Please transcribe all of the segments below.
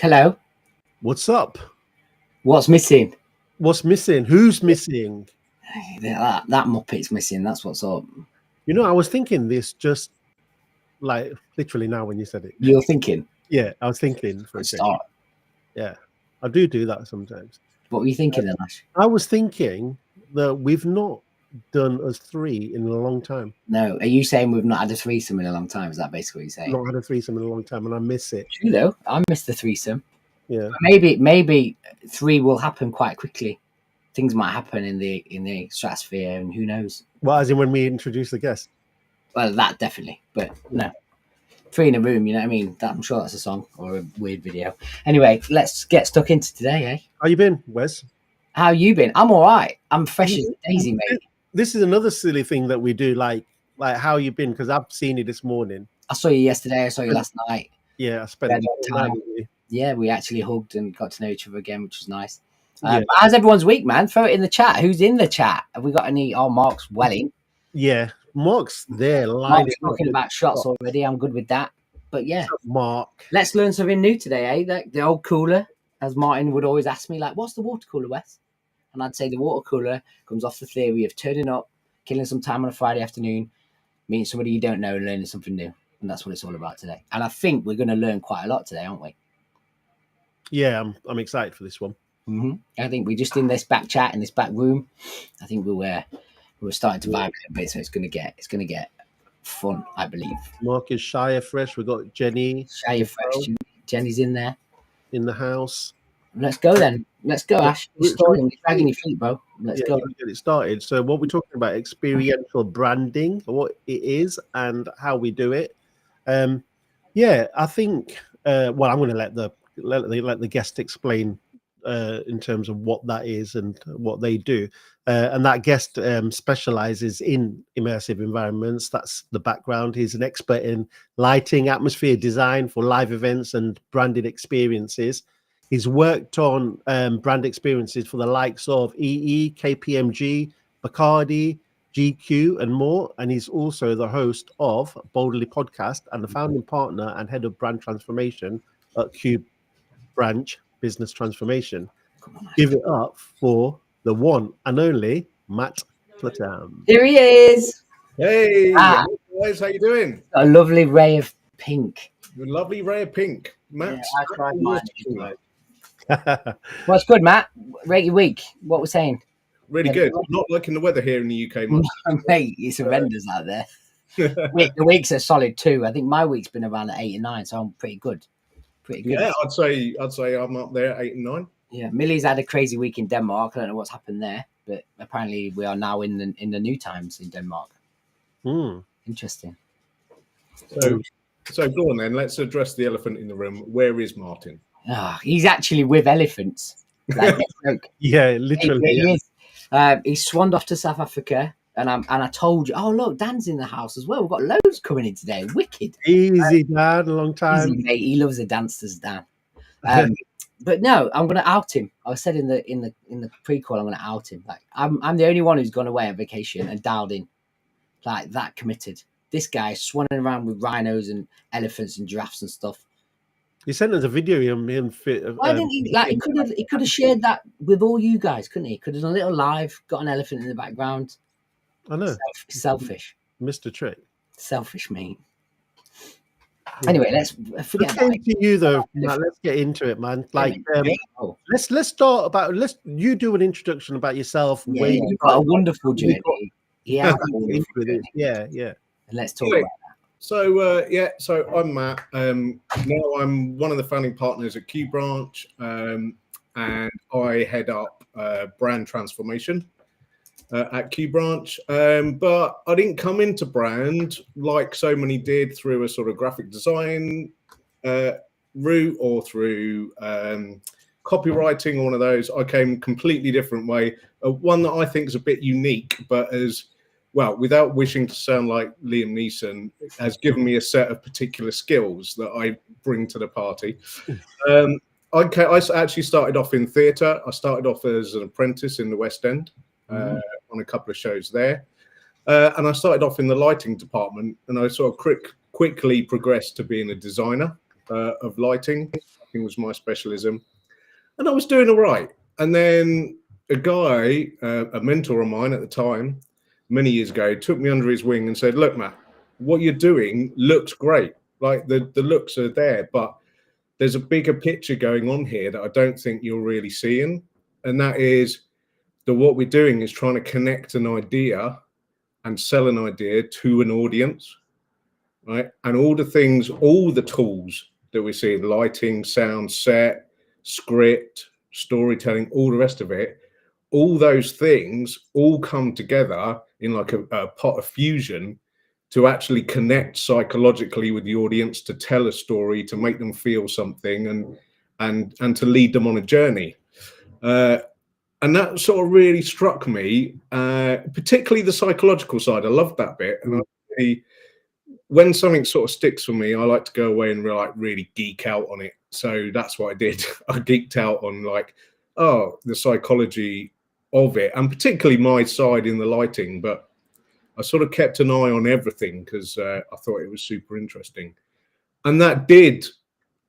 Hello. What's up? What's missing? What's missing? Who's missing? That Muppet's missing. That's what's up. You know, I was thinking this just like literally now when you said it. You're thinking? Yeah, I was thinking for a second. Yeah, I do that sometimes. What were you thinking then, Ash? I was thinking that we've not done us three in a long time. No, are you saying we've not had a threesome in a long time? Is that basically what you're saying? Not had a threesome in a long time, and I miss it. True though, I miss the threesome. Yeah, but maybe three will happen quite quickly. Things might happen in the stratosphere, and who knows? Well, as in when we introduce the guest. Well, that definitely, but no. Three in a room, you know what I mean? I'm sure that's a song or a weird video. Anyway, let's get stuck into today, eh? How you been, Wes? How you been? I'm all right. I'm fresh as a daisy, mate. This is another silly thing that we do, like how you been? Because I've seen you this morning. I saw you yesterday. I saw you last night. Yeah, I spent time with you. Yeah, we actually hugged and got to know each other again, which was nice. But how's everyone's week, man? Throw it in the chat. Who's in the chat? Have we got any? Oh, Mark's welling. Yeah, Mark's there. Mark's talking about shots already. I'm good with that. But yeah, Mark. Let's learn something new today, eh? The old cooler, as Martin would always ask me, like, what's the water cooler, Wes? And I'd say the water cooler comes off the theory of turning up, killing some time on a Friday afternoon, meeting somebody you don't know and learning something new. And that's what it's all about today. And I think we're going to learn quite a lot today, aren't we? Yeah, I'm excited for this one. Mm-hmm. I think we're just in this back chat, in this back room. I think we're starting to vibe a bit, so it's going to get fun, I believe. Mark is Shire Fresh. We've got Jenny. Shire Fresh. Jenny's in there. In the house. Let's go then. Let's go, Ash. You're dragging your feet, bro. Let's go. Get it started. So what we're talking about, experiential branding, what it is and how we do it. I think, I'm going to let the guest explain in terms of what that is and what they do. And that guest specializes in immersive environments. That's the background. He's an expert in lighting, atmosphere design for live events and branded experiences. He's worked on brand experiences for the likes of EE, KPMG, Bacardi, GQ, and more. And he's also the host of Boldly Podcast and the founding partner and head of brand transformation at Cube Branch Business Transformation. Give it up for the one and only Matt Platam. Here he is. Hey, guys, how you doing? A lovely ray of pink. A lovely ray of pink. Matt, I tried mine. What's good, Matt? Rate your week. What we're saying? Really good. Not liking the weather here in the UK much. Mate, it's horrendous out there. The weeks are solid too. I think my week's been around at 8 and 9, so I'm pretty good. Yeah, I'd say I'm up there at 8 and 9. Yeah, Millie's had a crazy week in Denmark. I don't know what's happened there, but apparently we are now in the new times in Denmark. Interesting. So go on then. Let's address the elephant in the room. Where is Martin? He's actually with elephants. Like, yeah, literally. He is. He's swanned off to South Africa, and I told you. Oh look, Dan's in the house as well. We've got loads coming in today. Wicked. Easy, Dan. A long time. Easy, mate. He loves the dancers, Dan. But no, I'm going to out him. I said in the pre-call, I'm going to out him. Like I'm the only one who's gone away on vacation and dialed in, like that committed. This guy swanning around with rhinos and elephants and giraffes and stuff. He sent us a video of him fit. Why didn't he? Like he could have shared that with all you guys, couldn't he? Could have done a little live, got an elephant in the background. I know. Selfish. Mr. Trick. Selfish, mate. Anyway, let's forget Let's about get into you though, Matt. Let's get into it, man. Like, let's start about. You do an introduction about yourself. Yeah, you've got a wonderful journey. Yeah, yeah. And let's talk about that. So I'm Matt. Now I'm one of the founding partners at Q Branch, and I head up brand transformation at Q Branch. But I didn't come into brand like so many did through a sort of graphic design route or through copywriting or one of those. I came completely different way. One that I think is a bit unique, but as well, without wishing to sound like Liam Neeson, has given me a set of particular skills that I bring to the party. I actually started off in theatre. I started off as an apprentice in the West End on a couple of shows there. And I started off in the lighting department, and I sort of quickly progressed to being a designer of lighting. Lighting was my specialism. And I was doing all right. And then a guy, a mentor of mine at the time, many years ago, took me under his wing and said, look, Matt, what you're doing looks great. Like the looks are there, but there's a bigger picture going on here that I don't think you're really seeing. And that is that what we're doing is trying to connect an idea and sell an idea to an audience, right? And all the tools that we see, lighting, sound, set, script, storytelling, all the rest of it, all those things all come together in like a pot of fusion to actually connect psychologically with the audience, to tell a story, to make them feel something, and to lead them on a journey. And that sort of really struck me, particularly the psychological side. I love that bit. And when something sort of sticks for me, I like to go away and really geek out on it. So that's what I did. I geeked out on the psychology of it, and particularly my side in the lighting. But I sort of kept an eye on everything because I thought it was super interesting. And that did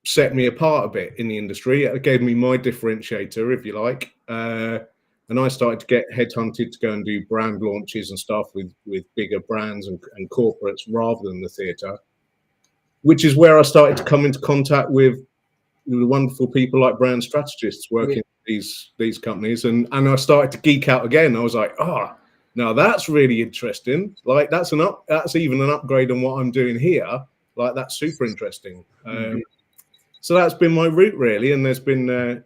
set me apart a bit in the industry. It gave me my differentiator, if you like. And I started to get headhunted to go and do brand launches and stuff with bigger brands and corporates rather than the theatre, which is where I started to come into contact with wonderful people like brand strategists working in these companies. And I started to geek out again. I was like, now that's really interesting. Like that's even an upgrade on what I'm doing here. Like that's super interesting. So that's been my route really. And there's been,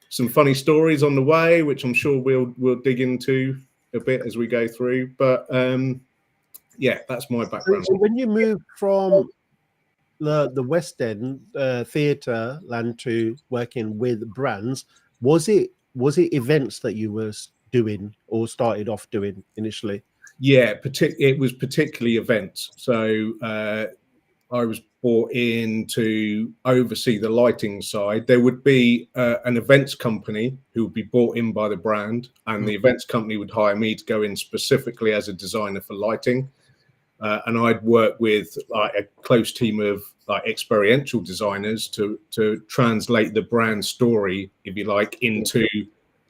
some funny stories on the way, which I'm sure we'll dig into a bit as we go through. But that's my background. So when you moved from the West End theatre land to working with brands, was it events that you were doing or started off doing initially? Yeah, it was particularly events. So I was brought in to oversee the lighting side. There would be an events company who would be brought in by the brand, and the events company would hire me to go in specifically as a designer for lighting. And I'd work with like a close team of like experiential designers to translate the brand story, if you like, into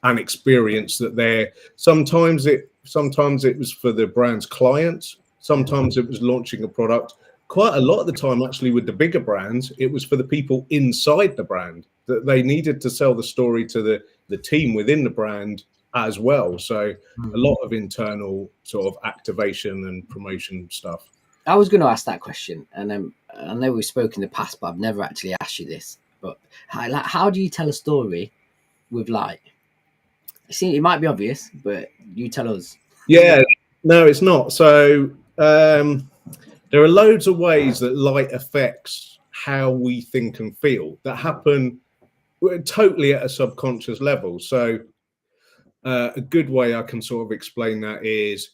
an experience that they're sometimes it was for the brand's clients, sometimes it was launching a product. Quite a lot of the time, actually, with the bigger brands, it was for the people inside the brand that they needed to sell the story to the team within the brand as well. So a lot of internal sort of activation and promotion stuff. I was going to ask that question, and I know we've spoken in the past, but I've never actually asked you this. But how do you tell a story with light? See, it might be obvious, but you tell us. Yeah, no, it's not. So there are loads of ways that light affects how we think and feel that happen totally at a subconscious level. So a good way I can sort of explain that is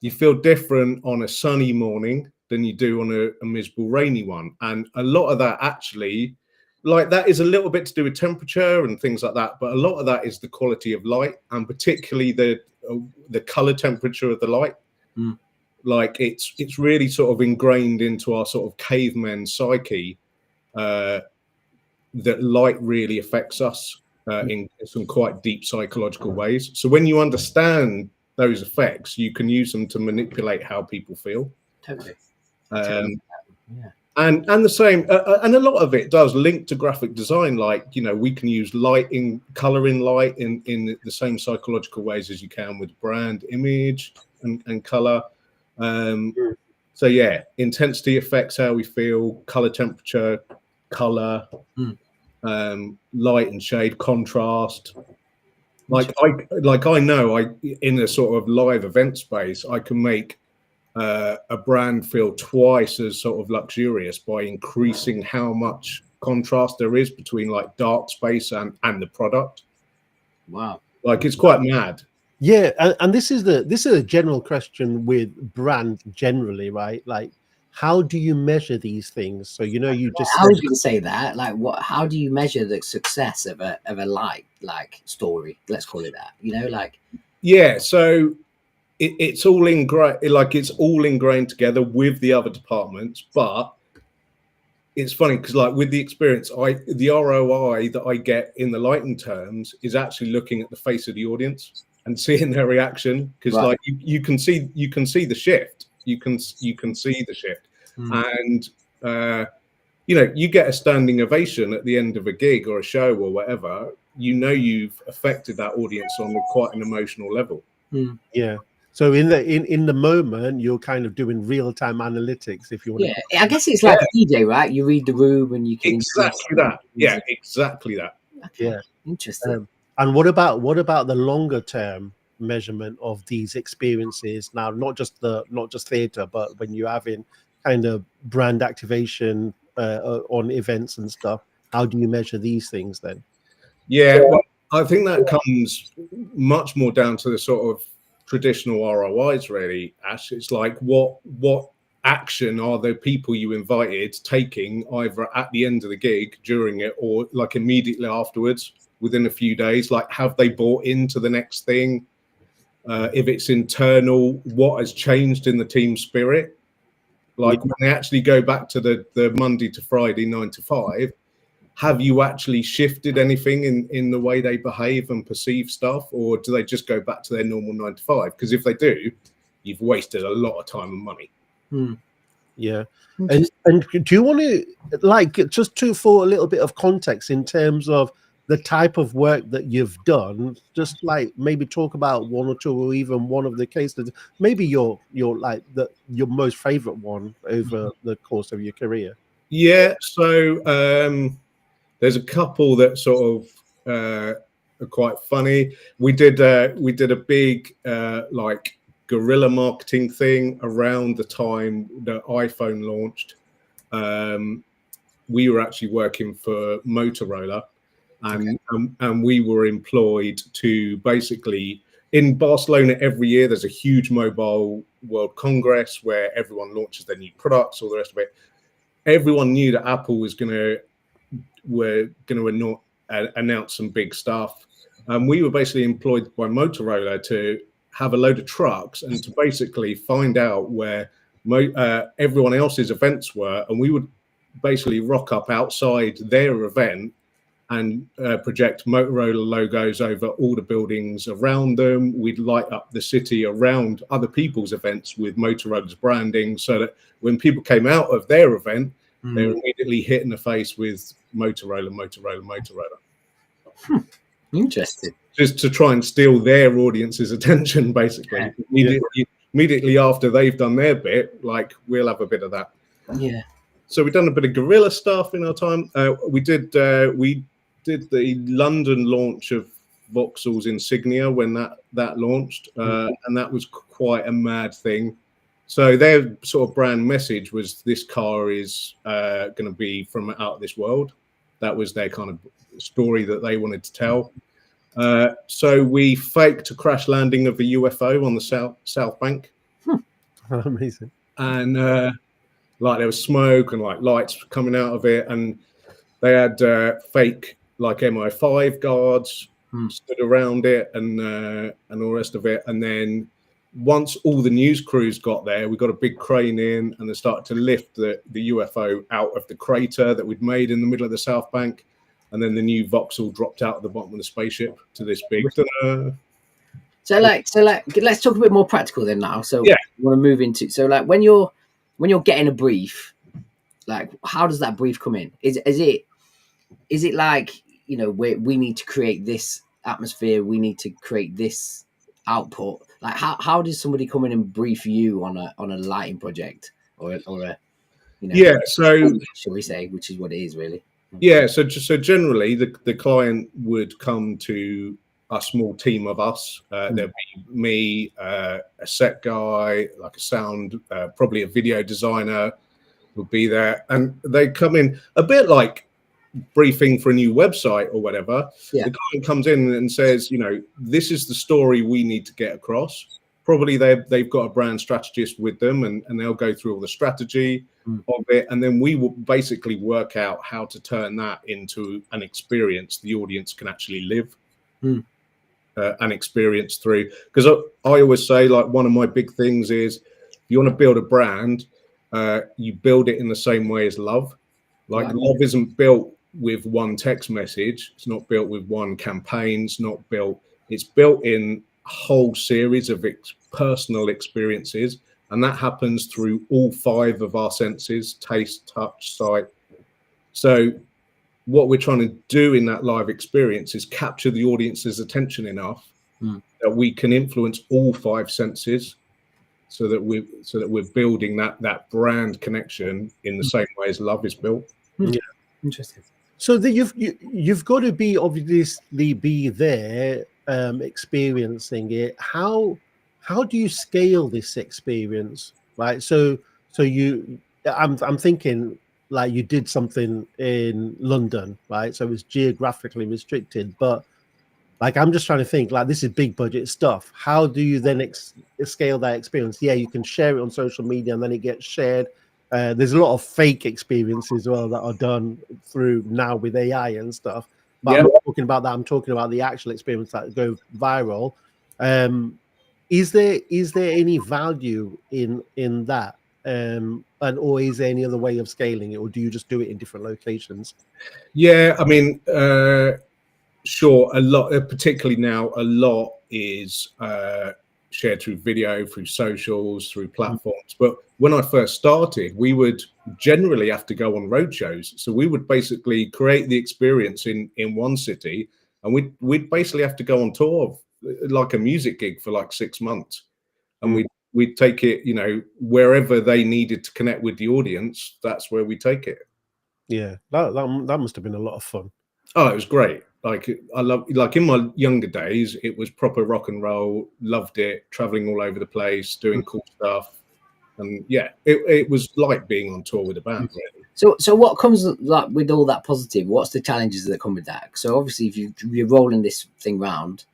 you feel different on a sunny morning than you do on a miserable rainy one. And a lot of that actually, like that is a little bit to do with temperature and things like that. But a lot of that is the quality of light, and particularly the color temperature of the light. Like it's really sort of ingrained into our sort of caveman psyche that light really affects us in some quite deep psychological ways. So when you understand those effects, you can use them to manipulate how people feel. Totally. And the same, and a lot of it does link to graphic design. Like, you know, we can use lighting, coloring light in the same psychological ways as you can with brand image and color. So yeah, intensity affects how we feel, color temperature, color, light and shade, contrast. Like I know in a sort of live event space, I can make a brand feel twice as sort of luxurious by increasing how much contrast there is between like dark space and the product. Wow. Like, it's quite mad. Yeah, and this is a general question with brand generally, right? Like, how do you measure these things? So, you know, you just I was going to say that. Like, how do you measure the success of a like story? Let's call it that. You know, like. Yeah, so it's all ingrained together with the other departments, but it's funny because, like, with the experience, the ROI that I get in the lighting terms is actually looking at the face of the audience and seeing their reaction, because like you can see the shift, you can see the shift, and you know, you get a standing ovation at the end of a gig or a show or whatever. You know, you've affected that audience on quite an emotional level. Yeah. So in the moment, you're kind of doing real-time analytics, if you want. Yeah, I guess it's like a DJ, right? You read the room and you can exactly that. Yeah, exactly that. Okay. Yeah, interesting. And what about the longer term measurement of these experiences? Now, not just theatre, but when you're having kind of brand activation on events and stuff, how do you measure these things then? Yeah, well, I think that comes much more down to the sort of traditional ROIs, really, Ash. It's like what action are the people you invited taking either at the end of the gig, during it, or like immediately afterwards, within a few days? Like, have they bought into the next thing? If it's internal, what has changed in the team spirit? Like, when they actually go back to the Monday to Friday 9 to 5, have you actually shifted anything in the way they behave and perceive stuff, or do they just go back to their normal 9 to 5? Because if they do, you've wasted a lot of time and money. Yeah. And do you want to, like, for a little bit of context in terms of the type of work that you've done, just like maybe talk about one or two, or even one of the cases, maybe your most favorite one over the course of your career? Yeah, so there's a couple that sort of are quite funny. We did a big like guerrilla marketing thing around the time the iPhone launched. We were actually working for Motorola, and we were employed to basically, in Barcelona every year there's a huge mobile world congress where everyone launches their new products, all the rest of it. Everyone knew that Apple was going to announce some big stuff. We were basically employed by Motorola to have a load of trucks and to basically find out where everyone else's events were, and we would basically rock up outside their event and project Motorola logos over all the buildings around them. We'd light up the city around other people's events with Motorola's branding, so that when people came out of their event, they were immediately hit in the face with Motorola. Interesting. Just to try and steal their audience's attention, basically. Immediately after they've done their bit, like, we'll have a bit of that. Yeah. So we've done a bit of guerrilla stuff in our time. We did the London launch of Vauxhall's Insignia when that launched, and that was quite a mad thing. So their sort of brand message was, this car is going to be from out of this world. That was their kind of story that they wanted to tell. So we faked a crash landing of a UFO on the South Bank. Amazing. And like, there was smoke and like lights coming out of it, and they had fake like MI5 guards stood around it, and all the rest of it. And then once all the news crews got there, we got a big crane in, and they started to lift the UFO out of the crater that we'd made in the middle of the South Bank. And then the new Vauxhall dropped out of the bottom of the spaceship to this big. So let's talk a bit more practical then now. So yeah, we want to move into, so like when you're getting a brief, like, how does that brief come in? Is it like, you know, we need to create this atmosphere, we need to create this output? Like, how does somebody come in and brief you on a lighting project or a you know? Yeah, so shall we say, which is what it is really. Yeah, so generally the client would come to a small team of us. There'd be me, a set guy, like a sound, probably a video designer would be there, and they come in a bit like briefing for a new website or whatever. Yeah. The client comes in and says, you know, this is the story we need to get across. Probably they've got a brand strategist with them, and they'll go through all the strategy of it, and then we will basically work out how to turn that into an experience the audience can actually live and experience through. Because I always say, like, one of my big things is, if you want to build a brand, you build it in the same way as love. Like, love isn't built with one text message, it's not built with one campaign, it's built in a whole series of personal experiences, and that happens through all 5 of our senses: taste, touch, sight. So what we're trying to do in that live experience is capture the audience's attention enough that we can influence all 5 senses, so that we're building that brand connection in the same way as love is built. Yeah. Interesting. So that you've got to be obviously be there, experiencing it. How do you scale this experience, right? So I'm thinking, like, you did something in London, right? So it was geographically restricted, but like, I'm just trying to think, like, this is big budget stuff. How do you then scale that experience? Yeah, you can share it on social media and then it gets shared. There's a lot of fake experiences as well that are done through now with AI and stuff. But I'm not talking about that. I'm talking about the actual experience that go viral. Is there any value in that? Or is there any other way of scaling it, or do you just do it in different locations? Yeah, I mean, sure, a lot, particularly now, a lot is shared through video, through socials, through platforms. But when I first started, we would generally have to go on roadshows. So we would basically create the experience in one city, and we'd basically have to go on tour, like a music gig, for like 6 months. And we'd take it, you know, wherever they needed to connect with the audience, that's where we take it. Yeah, that must have been a lot of fun. Oh, it was great. Like, I love, like, in my younger days, it was proper rock and roll. Loved it, traveling all over the place, doing cool stuff, and yeah, it was like being on tour with a band, really. So what comes, like, with all that positive? What's the challenges that come with that? So obviously, if you're rolling this thing round,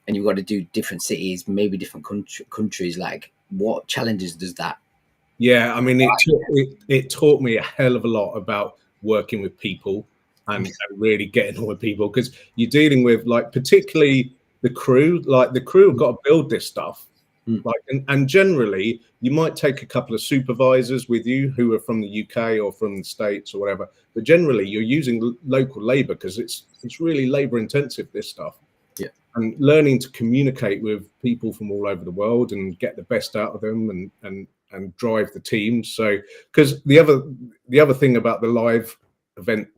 and you've got to do different cities, maybe different countries, like, what challenges does that? Yeah, I mean, it taught me a hell of a lot about working with people and really getting on with people, because you're dealing with, like, particularly the crew. Like, the crew have got to build this stuff. Like, and generally you might take a couple of supervisors with you who are from the UK or from the States or whatever, but generally you're using local labor, because it's really labor intensive, this stuff. Yeah. And learning to communicate with people from all over the world and get the best out of them and drive the team. So, because the other thing about the live event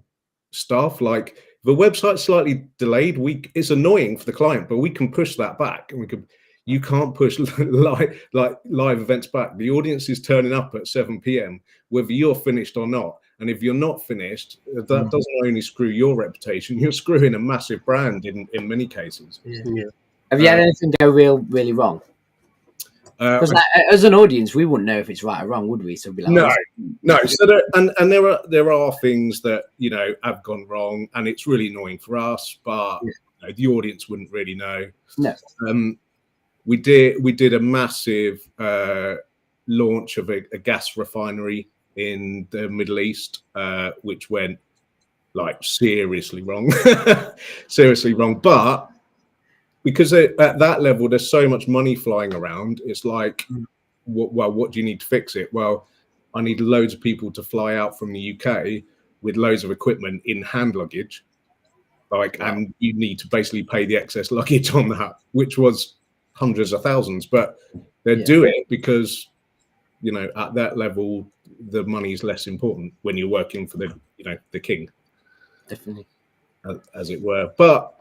stuff, like, if a website's slightly delayed, it's annoying for the client, but we can push that back, and you can't push live events back. The audience is turning up at 7 p.m. whether you're finished or not. And if you're not finished, that doesn't only screw your reputation, you're screwing a massive brand in many cases. Yeah. Have you had anything go really wrong? Because as an audience, we wouldn't know if it's right or wrong, would we? So we'd be like, no. So there are things that, you know, have gone wrong, and it's really annoying for us, but you know, the audience wouldn't really know. No. We did a massive launch of a gas refinery in the Middle East, which went, like, seriously wrong. But because at that level there's so much money flying around, it's like, what do you need to fix it? Well, I need loads of people to fly out from the UK with loads of equipment in hand luggage, and you need to basically pay the excess luggage on that, which was hundreds of thousands. But they're doing it because, you know, at that level the money is less important when you're working for the king, Definitely. as it were. But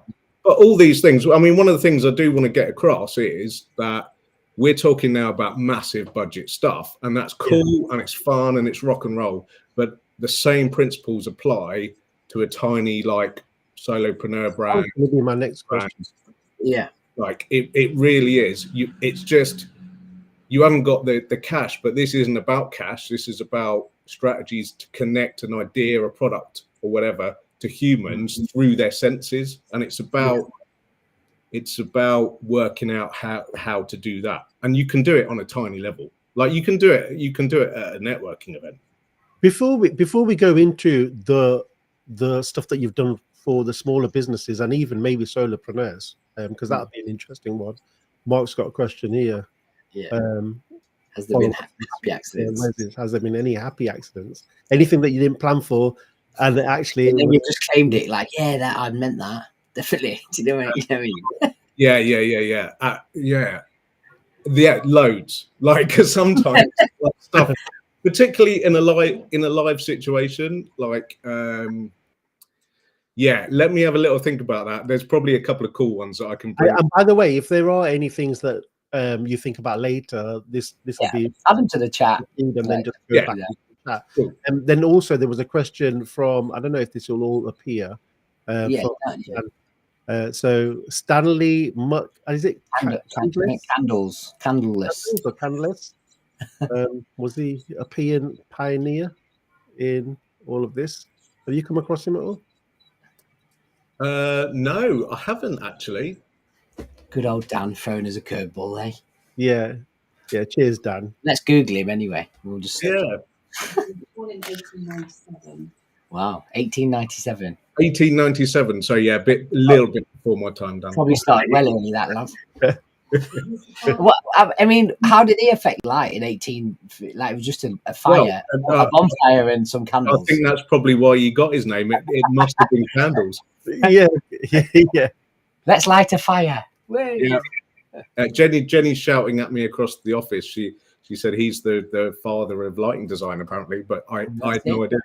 all these things, I mean, one of the things I do want to get across is that we're talking now about massive budget stuff, and that's cool and it's fun and it's rock and roll. But the same principles apply to a tiny solopreneur brand. That would be my next question. Yeah. Like it really is. It's just you haven't got the cash, but this isn't about cash. This is about strategies to connect an idea, a product, or whatever to humans through their senses, and it's about working out how to do that. And you can do it on a tiny level. Like you can do it at a networking event. Before we go into the stuff that you've done for the smaller businesses and even maybe solopreneurs, because that would be an interesting one. Mark's got a question here. Yeah. Has there been happy accidents? Has there been any happy accidents? Anything that you didn't plan for, and actually you just claimed it? Like, yeah, that I meant that. Definitely. Do you know what I mean? Yeah, loads. Like sometimes stuff, particularly in a live situation. Like, let me have a little think about that. There's probably a couple of cool ones that I can bring. And by the way, if there are any things that you think about later, this will be add them to the chat, and then just go back to the chat. Cool. And then also there was a question from, I don't know if this will all appear. So Stanley Muck, is it candleless or candleless? Was he a pioneer in all of this? Have you come across him at all? No, I haven't actually. Good old Dan throwing us a curveball, eh? Yeah. Cheers, Dan. Let's Google him anyway. We'll just Born in 1897. Wow, 1897. 1897. So yeah, a little bit before my time, Dan. Probably started well early, that love. I mean, how did he affect light in 18? Like it was just a fire, a bonfire, and some candles. I think that's probably why he got his name. It must have been candles. Yeah. Let's light a fire. Yeah. Jenny's shouting at me across the office. She said he's the father of lighting design, apparently, but I had no idea.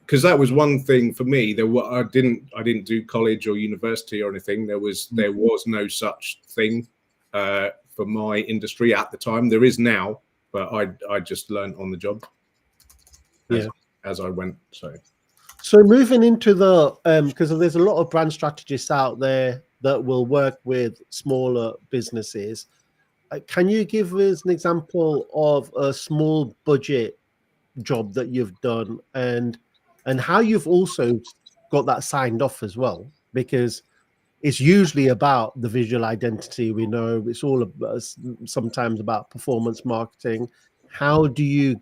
Because that was one thing for me. I didn't do college or university or anything. There was no such thing for my industry at the time. There is now, but I just learned on the job as I went. So moving into the because there's a lot of brand strategists out there that will work with smaller businesses. Can you give us an example of a small budget job that you've done and how you've also got that signed off as well? Because it's usually about the visual identity. We know it's all about, sometimes about performance marketing. How do you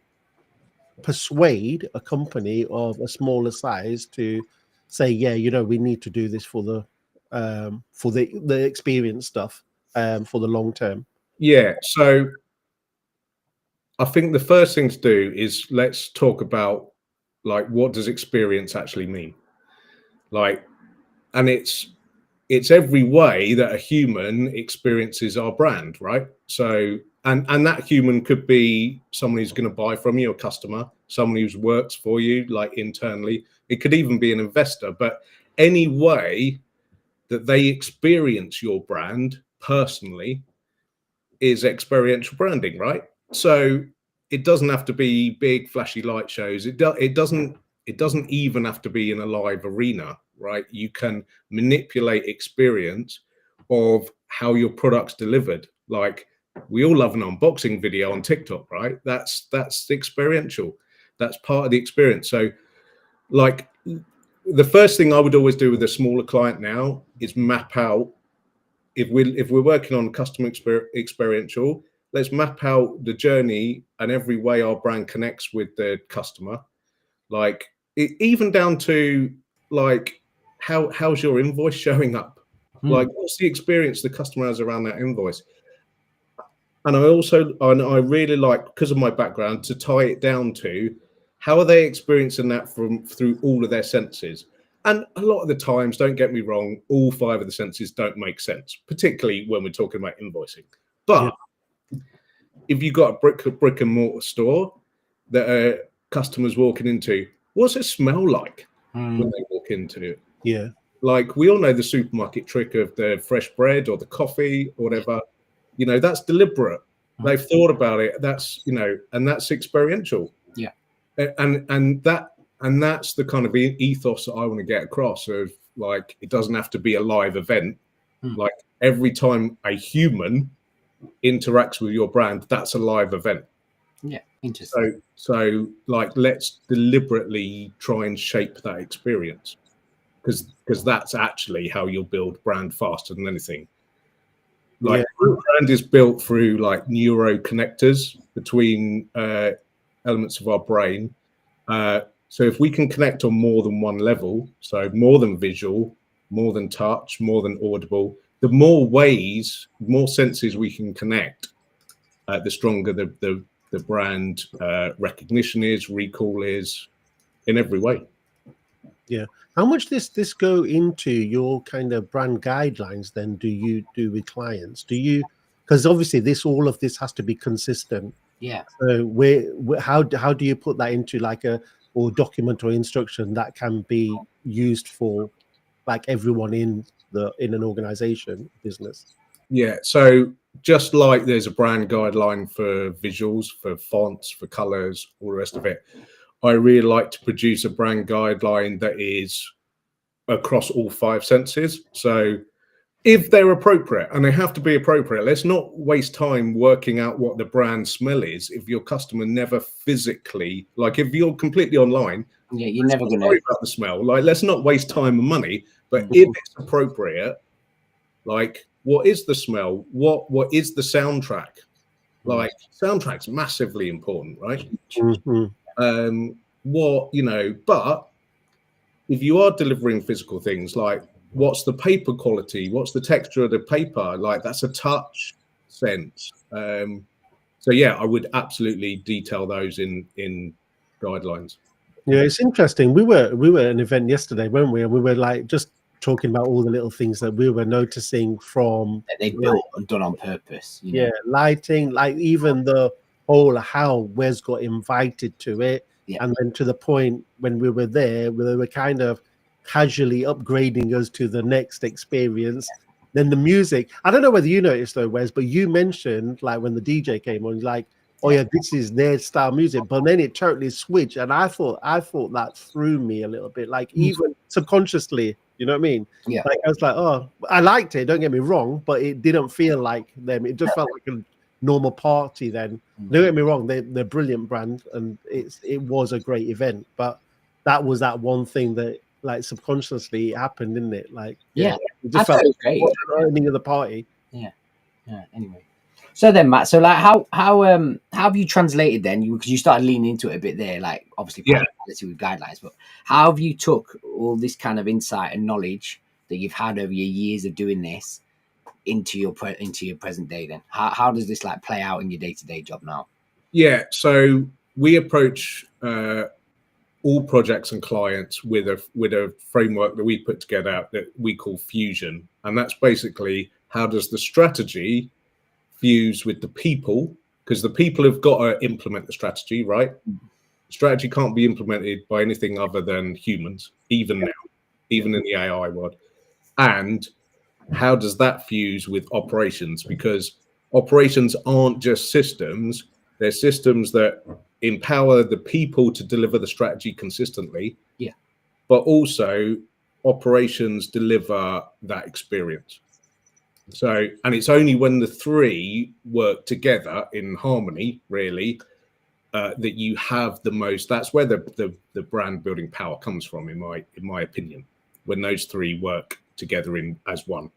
persuade a company of a smaller size to say, we need to do this for the experience stuff for the long term? Yeah, so I think the first thing to do is let's talk about what does experience actually mean? And it's every way that a human experiences our brand, right? So and that human could be someone who's going to buy from you, a customer, someone who works for you, internally. It could even be an investor, but any way that they experience your brand personally is experiential branding, right? So it doesn't have to be big flashy light shows. It doesn't even have to be in a live arena, right? You can manipulate experience of how your product's delivered. Like we all love an unboxing video on TikTok, right? That's experiential. That's part of the experience. So the first thing I would always do with a smaller client now is map out, if we're working on customer experiential, let's map out the journey and every way our brand connects with the customer. Even down to how's your invoice showing up? What's the experience the customer has around that invoice? And I really like, because of my background, to tie it down to how are they experiencing that through all of their senses. And a lot of the times, don't get me wrong, all 5 of the senses don't make sense, particularly when we're talking about invoicing. But if you got a brick and mortar store that customers walking into, what's it smell like when they walk into it? Yeah. Like, we all know the supermarket trick of the fresh bread or the coffee or whatever. You know, that's deliberate. They've thought about it. That's, you know, and that's experiential. Yeah. And that's the kind of ethos that I want to get across of, like, it doesn't have to be a live event. Like, every time a human interacts with your brand, that's a live event. Yeah, interesting. So like, let's deliberately try and shape that experience, because that's actually how you'll build brand faster than anything. Like, brand is built through like neuroconnectors between elements of our brain. So if we can connect on more than one level, so more than visual, more than touch, more than audible, the more ways, more senses we can connect, the stronger the brand recognition is, recall is, in every way. Yeah. How much this go into your kind of brand guidelines then do you do with clients? Do you, because obviously all of this has to be consistent. Yeah. So how do you put that into like or document or instruction that can be used for like everyone in an organization business? Yeah, so just like there's a brand guideline for visuals, for fonts, for colors, all the rest of it, I really like to produce a brand guideline that is across all 5 senses. So if they're appropriate, and they have to be appropriate, let's not waste time working out what the brand smell is if your customer never physically, like, if you're completely online, yeah, you're never going to worry about the smell. Like, let's not waste time and money. But if it's appropriate, like, what is the smell? What is the soundtrack? Like, soundtrack's massively important, right? What, you know, but if you are delivering physical things, like, what's the paper quality? What's the texture of the paper? Like, that's a touch sense. So yeah, I would absolutely detail those in guidelines. Yeah, it's interesting. We were at an event yesterday, weren't we? And we were like just talking about all the little things that we were noticing from that they built and done on purpose. You know? Yeah, lighting, like even the whole how Wes got invited to it, and then to the point when we were there, where they were kind of casually upgrading us to the next experience. Then the music. I don't know whether you noticed though, Wes, but you mentioned like when the DJ came on, like, oh yeah, this is their style music, but then it totally switched, and I thought that threw me a little bit, like even subconsciously, you know what I mean? Yeah. Like I was like, oh, I liked it. Don't get me wrong, but it didn't feel like them. It just felt like a normal party. Then don't get me wrong, they're brilliant brand, and it was a great event. But that was that one thing that like subconsciously it happened, didn't it? Like it just felt like great. ending of the party. Yeah. Anyway. So then, Matt, so like how have you translated then? Because you started leaning into it a bit there, like obviously with guidelines, but how have you took all this kind of insight and knowledge that you've had over your years of doing this into your present day? Then how does this like play out in your day-to-day job now? Yeah, so we approach all projects and clients with a framework that we put together that we call Fusion, and that's basically how does the strategy fuse with the people, because the people have got to implement the strategy, right? Strategy can't be implemented by anything other than humans, even now, even in the AI world. And how does that fuse with operations? Because operations aren't just systems, they're systems that empower the people to deliver the strategy consistently. Yeah. But also operations deliver that experience. So, and it's only when the three work together in harmony, really, that you have the most. That's where the brand building power comes from, in my opinion, when those three work together as one.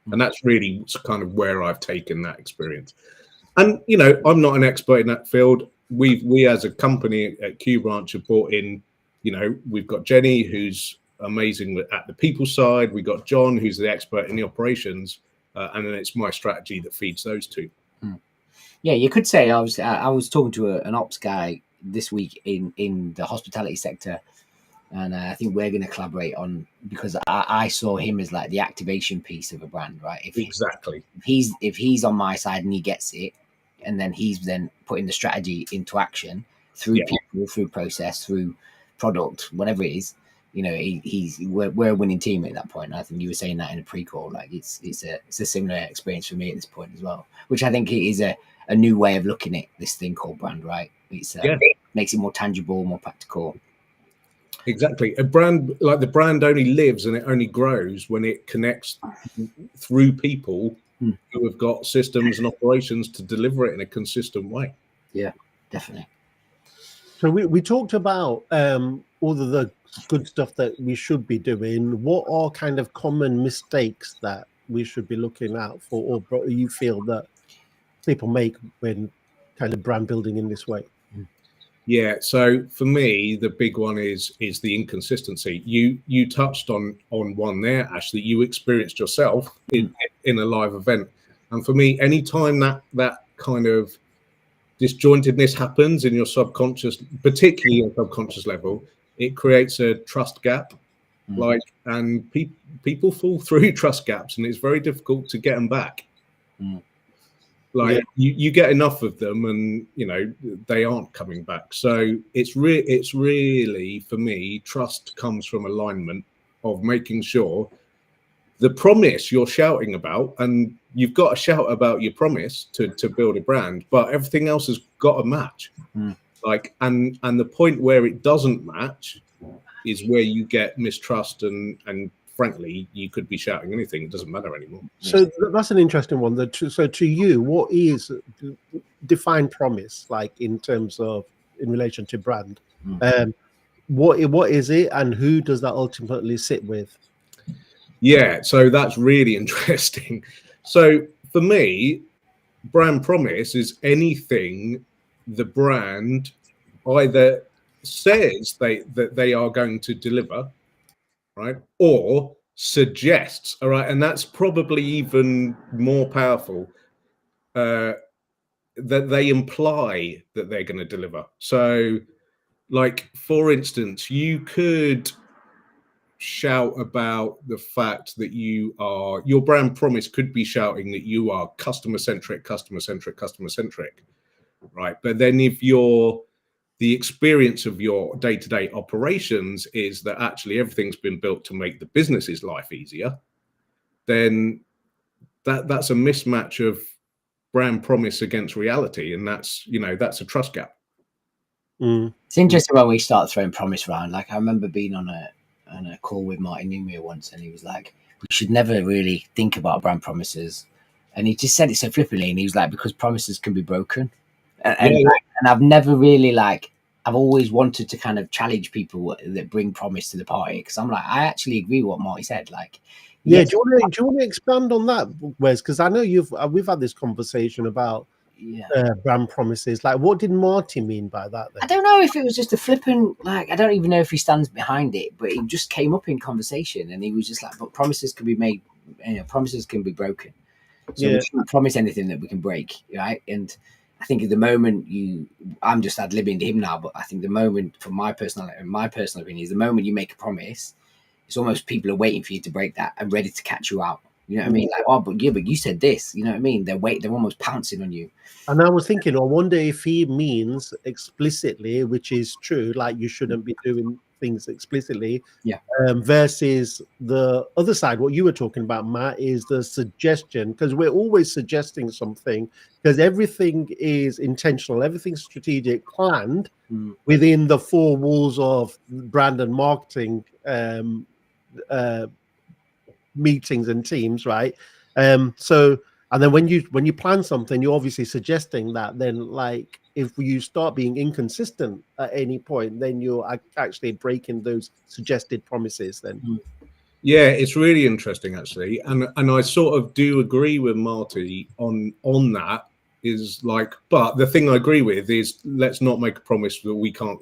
And that's really kind of where I've taken that experience. And you know, I'm not an expert in that field. We as a company at Q Branch have brought in, you know, we've got Jenny, who's amazing at the people side. We got John, who's the expert in the operations. And then it's my strategy that feeds those two. Yeah, you could say I was talking to an ops guy this week in the hospitality sector, and I think we're going to collaborate on, because I saw him as like the activation piece of a brand, right? Exactly. If he's on my side and he gets it, and then he's then putting the strategy into action through people, through process, through product, whatever it is. You know, we're a winning team at that point. And I think you were saying that in a pre-call. Like it's a similar experience for me at this point as well, which I think is a new way of looking at this thing called brand. Right? It's makes it more tangible, more practical. Exactly. A brand, like the brand, only lives and it only grows when it connects through people who have got systems and operations to deliver it in a consistent way. Yeah, definitely. So we talked about all of the good stuff that we should be doing. What are kind of common mistakes that we should be looking out for, or you feel that people make when kind of brand building in this way? Yeah, so for me, the big one is the inconsistency. You touched on one there, Ashley. You experienced yourself in a live event, and for me, anytime that kind of disjointedness happens in your subconscious, particularly on subconscious level, it creates a trust gap. And people fall through trust gaps, and it's very difficult to get them back. You get enough of them, and you know they aren't coming back. So it's really for me, trust comes from alignment of making sure the promise you're shouting about, and you've got to shout about your promise to build a brand, but everything else has got to match. And the point where it doesn't match is where you get mistrust, and frankly, you could be shouting anything; it doesn't matter anymore. So that's an interesting one. So to you, what is define promise like in terms of in relation to brand? What is it, and who does that ultimately sit with? Yeah, so that's really interesting. So for me, brand promise is anything the brand either says that they are going to deliver, right, or suggests, all right, and that's probably even more powerful, that they imply that they're going to deliver. So, like, for instance, you could shout about the fact that your brand promise could be shouting that you are customer centric, right? But then if the experience of your day-to-day operations is that actually everything's been built to make the business's life easier, then that's a mismatch of brand promise against reality, and that's a trust gap. It's interesting when we start throwing promise around. Like I remember being on a call with Martin Numia once, and he was like, we should never really think about brand promises, and he just said it so flippantly, and he was like, because promises can be broken. And I've never really I've always wanted to kind of challenge people that bring promise to the party, because I'm like, I actually agree with what Marty said. Like, yeah, yes. Do you want to expand on that, Wes? Because I know we've had this conversation about brand promises. Like, what did Marty mean by that then? I don't know if it was just a flippant, I don't even know if he stands behind it, but it just came up in conversation, and he was just like, but promises can be made, promises can be broken. So we shouldn't promise anything that we can break, right? And I think at the moment I'm just ad-libbing to him now, but I think the moment, from my personal opinion, is the moment you make a promise, it's almost people are waiting for you to break that and ready to catch you out. You know what I mean? Like, oh, but you said this. You know what I mean? They're almost pouncing on you. And I was thinking, I wonder if he means explicitly, which is true, like you shouldn't be doing things explicitly. Yeah. Versus the other side, what you were talking about, Matt, is the suggestion, because we're always suggesting something, because everything is intentional, everything's strategic, planned within the four walls of brand and marketing meetings and teams, right? And then when you plan something, you're obviously suggesting that. Then, like, if you start being inconsistent at any point, then you're actually breaking those suggested promises. Then, yeah, it's really interesting actually, and I sort of do agree with Marty on that. Is like, but the thing I agree with is let's not make a promise that we can't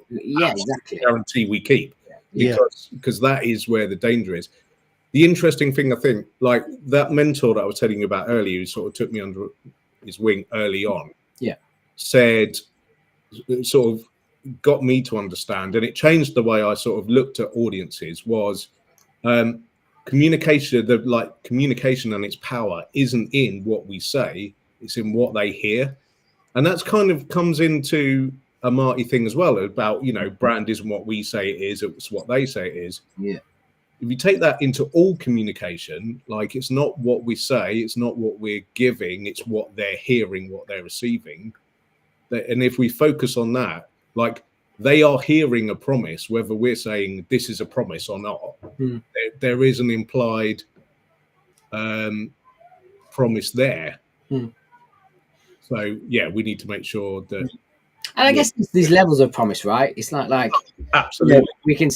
guarantee we keep, because that is where the danger is. The interesting thing, I think, like that mentor that I was telling you about earlier, who sort of took me under his wing early on, said, sort of got me to understand, and it changed the way I sort of looked at audiences, was communication. Communication and its power isn't in what we say, it's in what they hear. And that's kind of comes into a Marty thing as well about, you know, brand isn't what we say it is, it's what they say it is. Yeah. If you take that into all communication, like it's not what we say, it's not what we're giving, it's what they're hearing, what they're receiving. And if we focus on that, like they are hearing a promise, whether we're saying this is a promise or not, there is an implied promise there. So yeah, we need to make sure that. And I guess these levels of promise, right? It's not like absolutely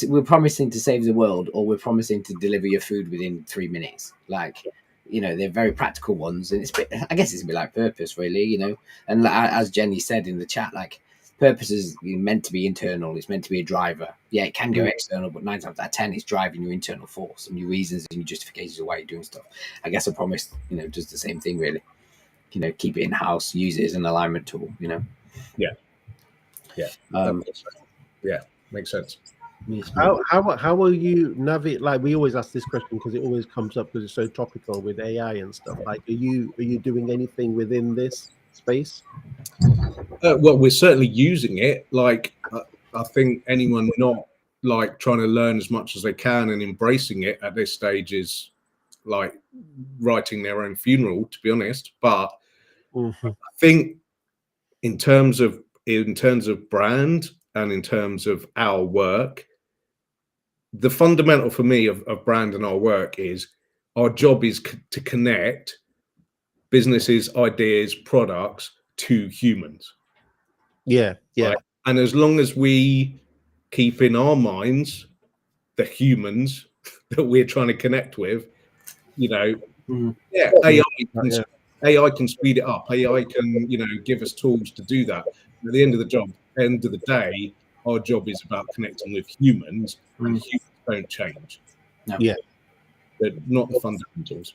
we're promising to save the world, or we're promising to deliver your food within 3 minutes. Like, you know, they're very practical ones, and I guess it's a bit like purpose, really. You know, and as Jenny said in the chat, like purpose is meant to be internal. It's meant to be a driver. Yeah, it can go external, but 9 times out of 10, it's driving your internal force and your reasons and your justifications of why you're doing stuff. I guess a promise, you know, does the same thing, really. You know, keep it in house, use it as an alignment tool. You know. Yeah. Makes sense. How will you navigate? Like, we always ask this question because it always comes up because it's so topical with AI and stuff. Like, are you doing anything within this space? Well, we're certainly using it. Like, I think anyone not like trying to learn as much as they can and embracing it at this stage is like writing their own funeral, to be honest. But I think in terms of brand and in terms of our work, the fundamental for me of brand and our work is our job is to connect businesses, ideas, products to humans. Yeah. Right? And as long as we keep in our minds the humans that we're trying to connect with, you know, AI can speed it up. AI can, you know, give us tools to do that. At the end of the day, our job is about connecting with humans, and humans don't change. No. Yeah, they're not the fundamentals.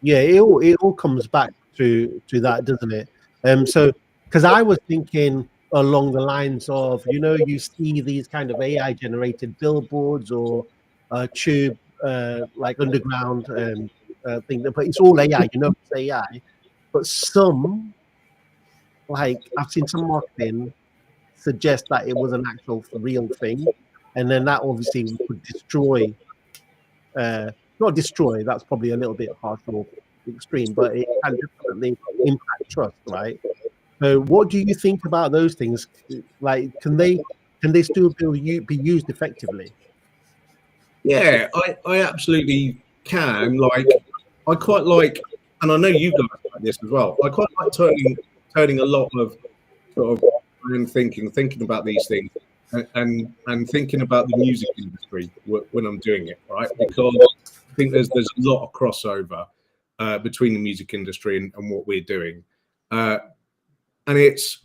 Yeah, it all comes back to that, doesn't it? So because I was thinking along the lines of, you know, you see these kind of AI generated billboards or tube like underground thing, but it's all AI, you know, it's AI. But some, like I've seen some marketing suggest that it was an actual real thing, and then that obviously could destroy. Not destroy, that's probably a little bit harsh or extreme, but it can definitely impact trust, right? So what do you think about those things? Like, can they still be used effectively? Yeah, I absolutely can. Like, I quite like, and I know you guys like this as well, I quite like turning a lot of sort of thinking about these things and thinking about the music industry when I'm doing it, right? Because I think there's a lot of crossover between the music industry and what we're doing. And it's,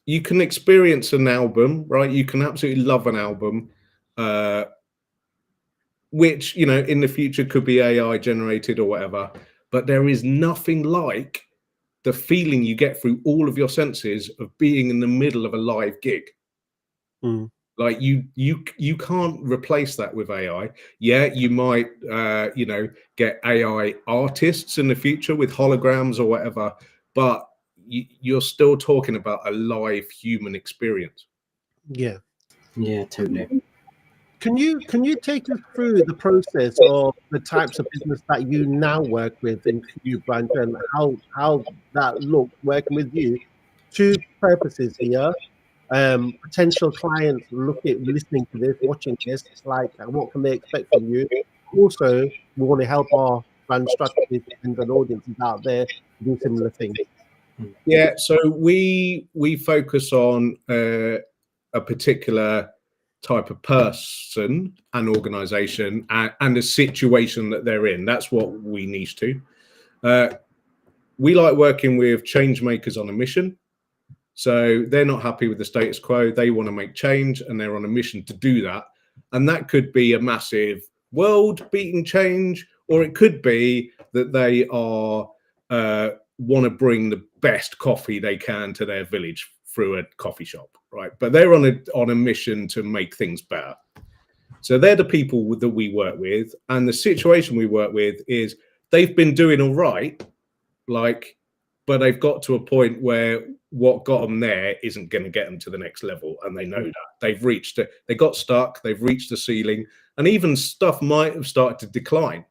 you can experience an album, right? You can absolutely love an album, which, you know, in the future could be AI generated or whatever, but there is nothing like the feeling you get through all of your senses of being in the middle of a live gig. Like you can't replace that with AI. Yeah, you might you know, get AI artists in the future with holograms or whatever, but you're still talking about a live human experience. Yeah, totally. Can you take us through the process of the types of business that you now work with in Q Brand and how that looks working with you? Two purposes here. Potential clients listening to this, watching this, like what can they expect from you? Also, we want to help our brand strategists and audiences out there do similar things. Yeah, so we focus on a particular type of person and organization and the situation that they're in. That's what we niche to. We like working with change makers on a mission. So they're not happy with the status quo. They want to make change and they're on a mission to do that. And that could be a massive world-beating change, or it could be that they are want to bring the best coffee they can to their village through a coffee shop, right? But they're on a mission to make things better. So they're the people that we work with, and the situation we work with is they've been doing all right, like, but they've got to a point where what got them there isn't going to get them to the next level, and they know that. They've reached it. They got stuck. They've reached the ceiling, and even stuff might have started to decline.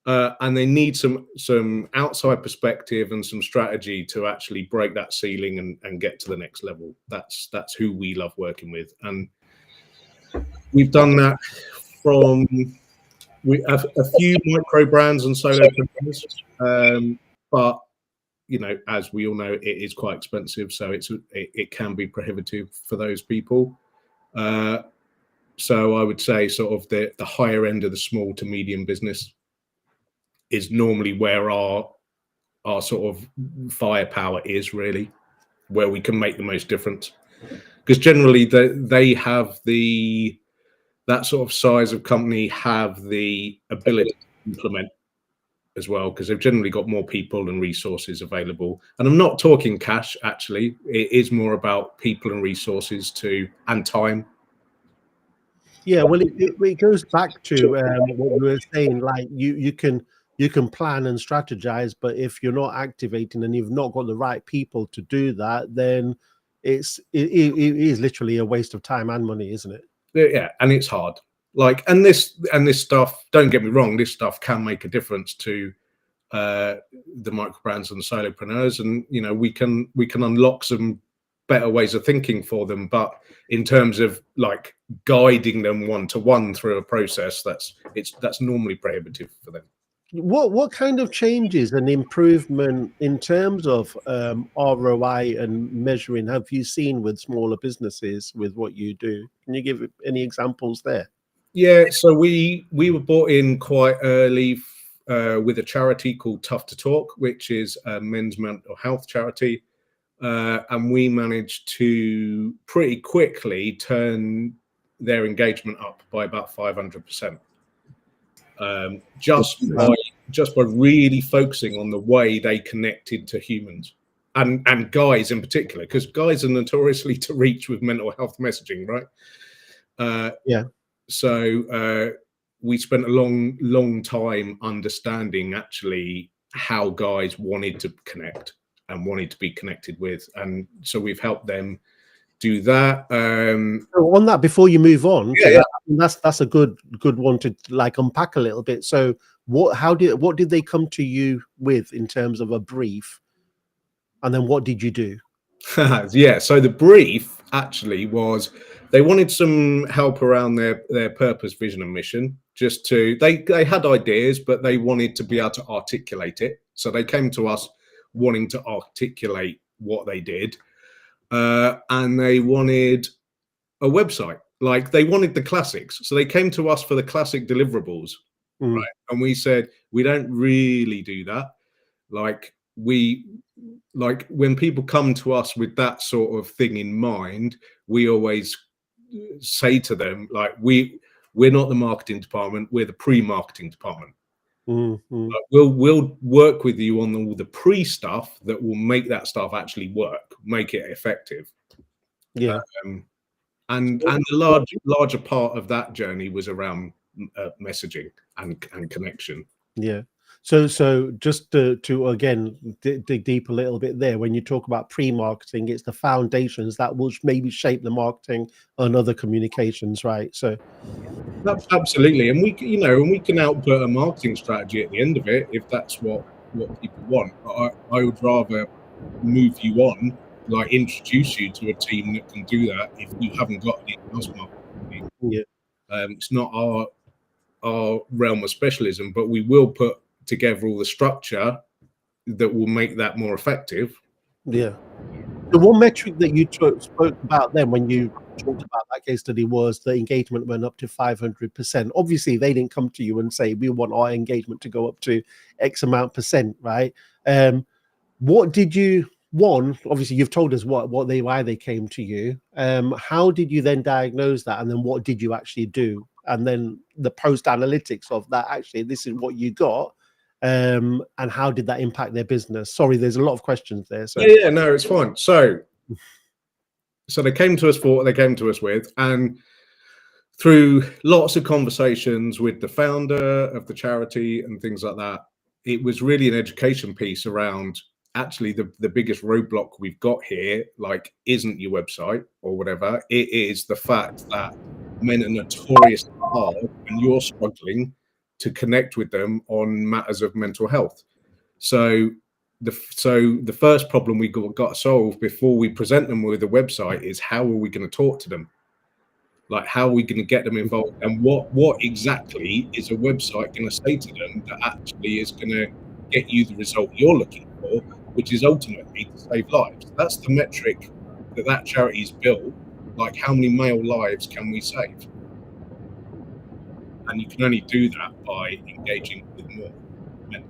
And they need some outside perspective and some strategy to actually break that ceiling and get to the next level. That's who we love working with, and we've done that from a few micro brands and solopreneurs, but as we all know, it is quite expensive, so it can be prohibitive for those people. So I would say sort of the higher end of the small to medium business is normally where our sort of firepower is, really, where we can make the most difference. Because generally they have that sort of size of company have the ability to implement as well, because they've generally got more people and resources available. And I'm not talking cash, actually. It is more about people and resources and time. Yeah, well, it goes back to what we were saying. Like you can plan and strategize, but if you're not activating and you've not got the right people to do that, then it is literally a waste of time and money, isn't it? Yeah, and it's hard. Like, and this stuff, don't get me wrong, this stuff can make a difference to the micro brands and the solopreneurs, and we can unlock some better ways of thinking for them. But in terms of like guiding them one-to-one through a process, that's normally prohibitive for them. What kind of changes and improvement in terms of ROI and measuring have you seen with smaller businesses with what you do? Can you give any examples there? Yeah, so we were brought in quite early with a charity called Tough to Talk, which is a men's mental health charity. And we managed to pretty quickly turn their engagement up by about 500%. Just by really focusing on the way they connected to humans and guys in particular, because guys are notoriously to reach with mental health messaging, right? Yeah. So we spent a long time understanding actually how guys wanted to connect and wanted to be connected with, and so we've helped them do that. So on that, before you move on, that's a good one to like unpack a little bit. So what did they come to you with in terms of a brief, and then what did you do? Yeah, so the brief actually was they wanted some help around their purpose, vision, and mission. Just to they had ideas, but they wanted to be able to articulate it. So they came to us wanting to articulate what they did, and they wanted a website. Like, they wanted the classics, so they came to us for the classic deliverables, right? And we said, we don't really do that. Like, when people come to us with that sort of thing in mind, we always say to them, like, we're not the marketing department, we're the pre-marketing department. Like, we'll work with you on all the pre stuff that will make that stuff actually work, make it effective. Yeah. And the larger part of that journey was around messaging and connection. Yeah. So just to again dig deep a little bit there, when you talk about pre-marketing, it's the foundations that will maybe shape the marketing and other communications, right? So absolutely, and we can output a marketing strategy at the end of it if that's what people want. But I would rather move you on, like introduce you to a team that can do that if you haven't got any in-house marketing. Yeah. It's not our realm of specialism, but we will put together all the structure that will make that more effective. Yeah. The one metric that you spoke about then when you talked about that case study was the engagement went up to 500%. Obviously, they didn't come to you and say, we want our engagement to go up to X amount %, right? What did you, obviously you've told us why they came to you. How did you then diagnose that? And then what did you actually do? And then the post analytics of that, actually, this is what you got. And how did that impact their business? Sorry, there's a lot of questions there. So yeah, no, it's fine. So they came to us for what they came to us with, and through lots of conversations with the founder of the charity and things like that, it was really an education piece around actually the biggest roadblock we've got here, like, isn't your website or whatever. It is the fact that men are notoriously hard, and you're struggling to connect with them on matters of mental health. So the first problem we got to solve before we present them with a website is, how are we going to talk to them? Like, how are we going to get them involved? And what exactly is a website going to say to them that actually is going to get you the result you're looking for, which is ultimately to save lives? That's the metric that charity is built. Like, how many male lives can we save? And you can only do that by engaging with more men,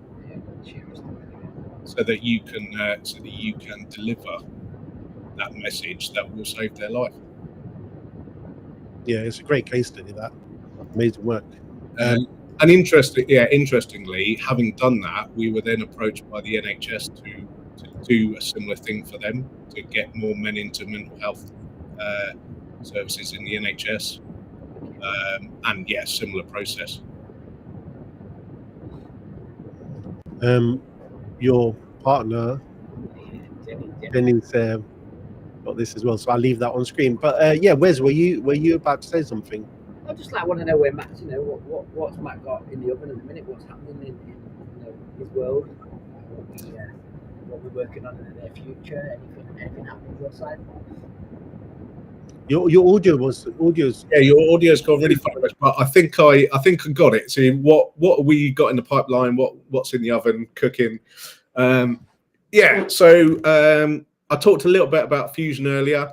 so that you can deliver that message that will save their life. Yeah, it's a great case study. That amazing work. And interestingly, having done that, we were then approached by the NHS to do a similar thing for them, to get more men into mental health services in the NHS. And yeah, similar process. Your partner, Jenny's got this as well, so I'll leave that on screen. But yeah, Wes, were you about to say something? I just want to know where Matt's, what's Matt got in the oven at the minute, what's happening in his world, what we're working on in the near future, anything happening on your side? Your audio's Yeah, your audio's gone really far, but I think I got it. So what we got in the pipeline, what's in the oven cooking. Yeah, so I talked a little bit about Fusion earlier.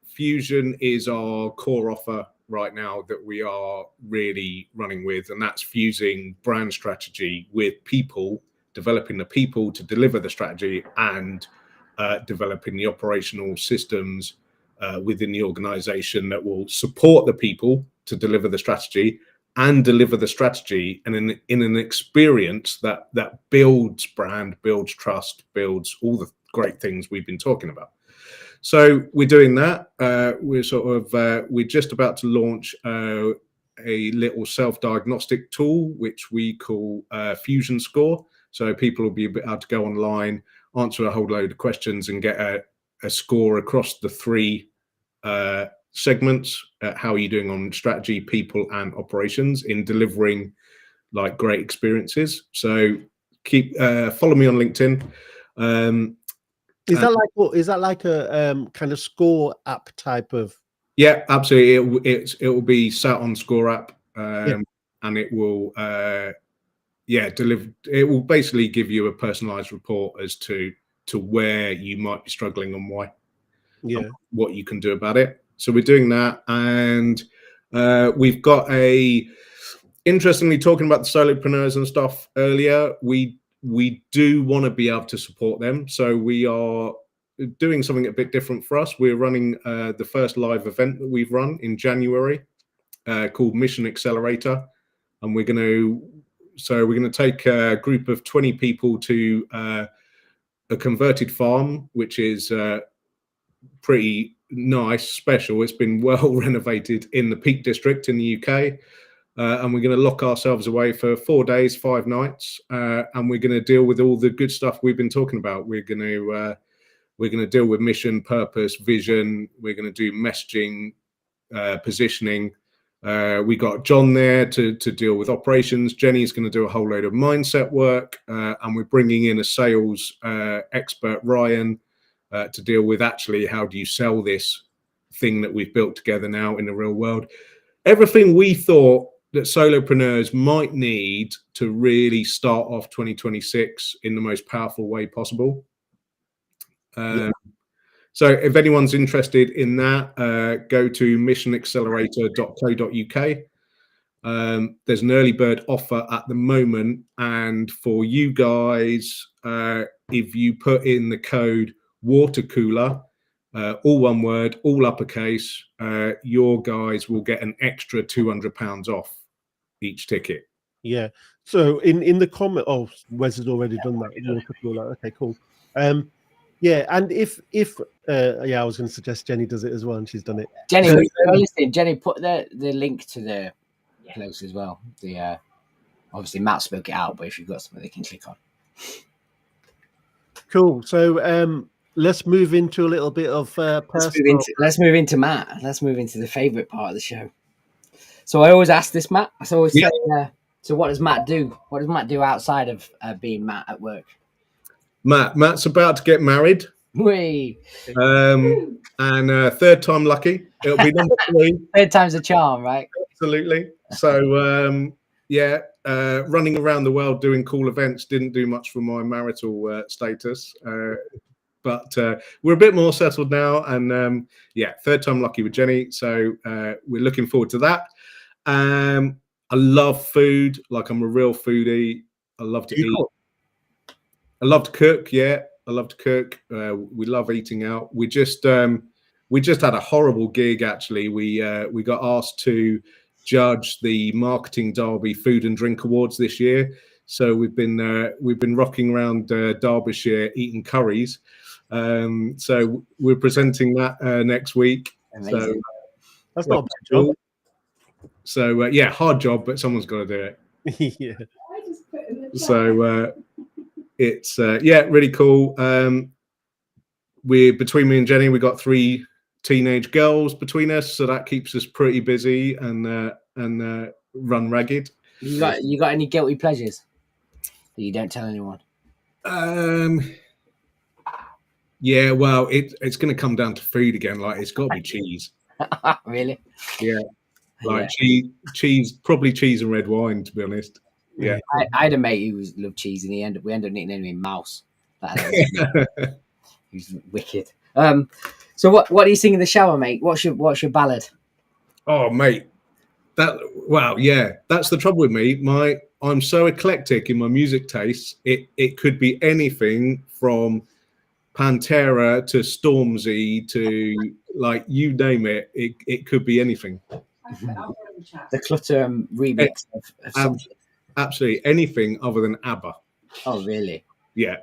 Fusion is our core offer right now that we are really running with, and that's fusing brand strategy with people, developing the people to deliver the strategy, and developing the operational systems within the organization that will support the people to deliver the strategy, and deliver the strategy and in an experience that builds brand, builds trust, builds all the great things we've been talking about. So we're doing that. We're just about to launch a little self-diagnostic tool, which we call Fusion Score. So people will be able to go online, answer a whole load of questions, and get a score across the three segments. How are you doing on strategy, people, and operations in delivering like great experiences? So keep follow me on LinkedIn. Is that like a kind of score app type of? Yeah, absolutely. It will be sat on Score app, and it will deliver. It will basically give you a personalized report as to where you might be struggling and why. Yeah, what you can do about it. So we're doing that, and we've got interestingly, talking about the solopreneurs and stuff earlier, we do want to be able to support them. So we are doing something a bit different for us. We're running the first live event that we've run in January called Mission Accelerator, and we're going to take a group of 20 people to a converted farm, which is pretty nice, special. It's been well renovated in the Peak District in the UK. And we're going to lock ourselves away for 4 days, 5 nights, and we're going to deal with all the good stuff we've been talking about. We're going to deal with mission, purpose, vision. We're going to do messaging, positioning. We got John there to deal with operations. Jenny's going to do a whole load of mindset work, and we're bringing in a sales expert, Ryan, to deal with actually how do you sell this thing that we've built together now in the real world. Everything we thought that solopreneurs might need to really start off 2026 in the most powerful way possible. So if anyone's interested in that, go to missionaccelerator.co.uk. There's an early bird offer at the moment, and for you guys, if you put in the code Watercooler, all one word, all uppercase, your guys will get an extra £200 off each ticket. Yeah. So in the comment, Wes has already done that. Watercooler. Okay, cool. Yeah, and if I was going to suggest Jenny does it as well, and she's done it. Jenny, listen, Jenny, put the link to the place as well. The obviously Matt spoke it out, but if you've got something they can click on. Cool. So let's move into a little bit of personal. Let's move into Matt. Let's move into the favourite part of the show. So I always ask this, Matt. I always say, so what does Matt do? What does Matt do outside of being Matt at work? Matt's about to get married. Whee! And third time lucky. It'll be number 3. Third time's a charm, right? Absolutely. So running around the world doing cool events didn't do much for my marital status. But we're a bit more settled now, and third time lucky with Jenny. So we're looking forward to that. I love food. Like, I'm a real foodie. I love to eat. I love to cook. Yeah, I love to cook. We love eating out. We just had a horrible gig. Actually, we got asked to judge the Marketing Derby Food and Drink Awards this year. So we've been rocking around Derbyshire eating curries. So we're presenting that next week. Amazing. So that's not a bad job. So hard job, but someone's got to do it. Yeah. So it's really cool. We're between me and Jenny, we got 3 teenage girls between us, so that keeps us pretty busy and run ragged. You got any guilty pleasures that you don't tell anyone? Yeah, well, it's going to come down to food again. Like, it's got to be cheese. Really? Yeah, like cheese, probably cheese and red wine, to be honest. Yeah, I had a mate who loved cheese, and we ended up nicknaming him Mouse. He's wicked. So what do you sing in the shower, mate? What's your ballad? Oh, mate, that's the trouble with me. I'm so eclectic in my music tastes. It could be anything from Pantera to Stormzy to, like, you name it. It could be anything. The Clutter remix of something. Absolutely anything other than ABBA. Oh, really? Yeah.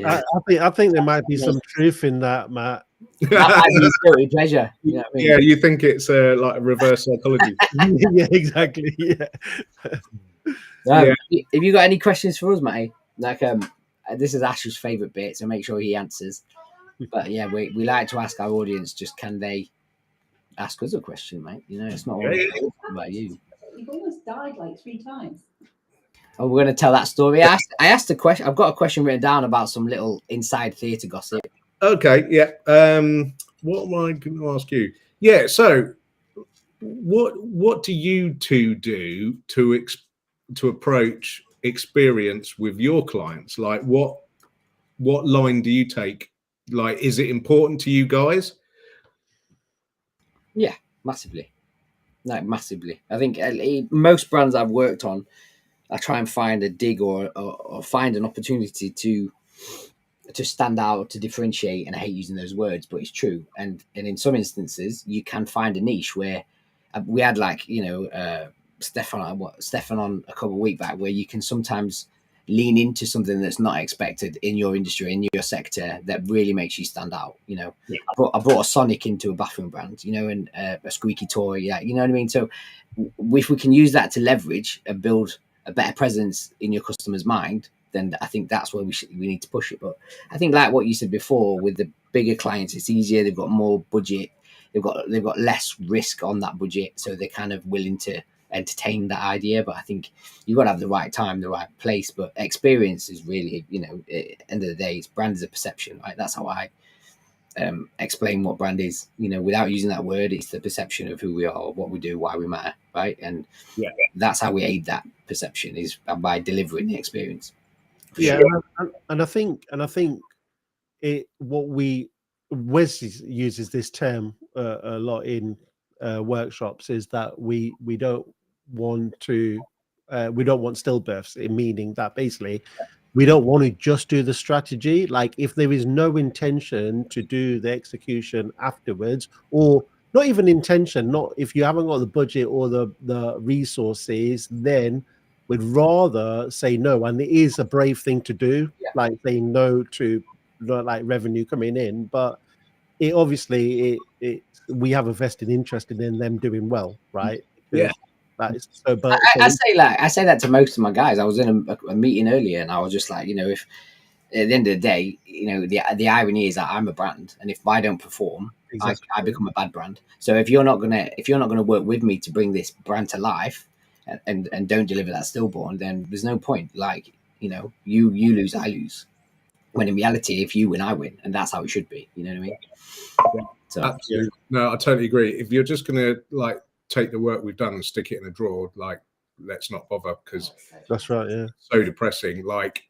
I think there might be some truth in that, Matt. That might be guilty pleasure. You know what I mean? Yeah, you think it's like reverse psychology? Yeah, exactly. Yeah. Have you got any questions for us, Matty? Like, this is Ash's favourite bit, so make sure he answers. But yeah, we like to ask our audience, just can they ask us a question, mate? You know, it's not all about you. You've almost died like 3 times. Oh, we're going to tell that story. I asked a question. I've got a question written down about some little inside theatre gossip. Okay, yeah. What am I going to ask you? Yeah, so what do you two do to approach experience with your clients? Like, what line do you take? Like, is it important to you guys? Yeah, massively. Like, massively. I think most brands I've worked on, I try and find a dig or find an opportunity to stand out, to differentiate. And I hate using those words, but it's true. And in some instances, you can find a niche where we had, like, Stefan on a couple of weeks back, where you can sometimes lean into something that's not expected in your industry, in your sector, that really makes you stand out. You know, yeah. I brought a Sonic into a bathroom brand, and a squeaky toy. Yeah, you know what I mean? So if we can use that to leverage and build a better presence in your customer's mind, then I think that's where we need to push it. But I think, like what you said before, with the bigger clients, it's easier. They've got more budget. They've got less risk on that budget, so they're kind of willing to entertain that idea. But I think you've got to have the right time, the right place. But experience is really, at the end of the day, brand is a perception, right? That's how I explain what brand is. Without using that word, it's the perception of who we are, what we do, why we matter, right? And that's how we aid that perception, is by delivering the experience. Yeah, and I think Wes uses this term a lot in workshops, is that we don't want stillbirths, meaning that basically we don't want to just do the strategy. Like, if there is no intention to do the execution afterwards, or not even intention, not if you haven't got the budget or the resources, then we'd rather say no. And it is a brave thing to do, like saying no to like revenue coming in, but it obviously we have a vested interest in them doing well, right? Yeah. That is so. But I say that to most of my guys. I was in a meeting earlier, and I was just like, at the end of the day, you know, the irony is that I'm a brand, and if I don't perform, Exactly. I become a bad brand. So if you're not gonna work with me to bring this brand to life, and don't deliver that stillborn, then there's no point. Like, you know, you lose, I lose. When in reality, if you win, I win, and that's how it should be. You know what I mean? Yeah. So Absolutely. No, I totally agree. If you're just gonna like take the work we've done and stick it in a drawer, like, let's not bother, because That's right. Yeah. so depressing. Like,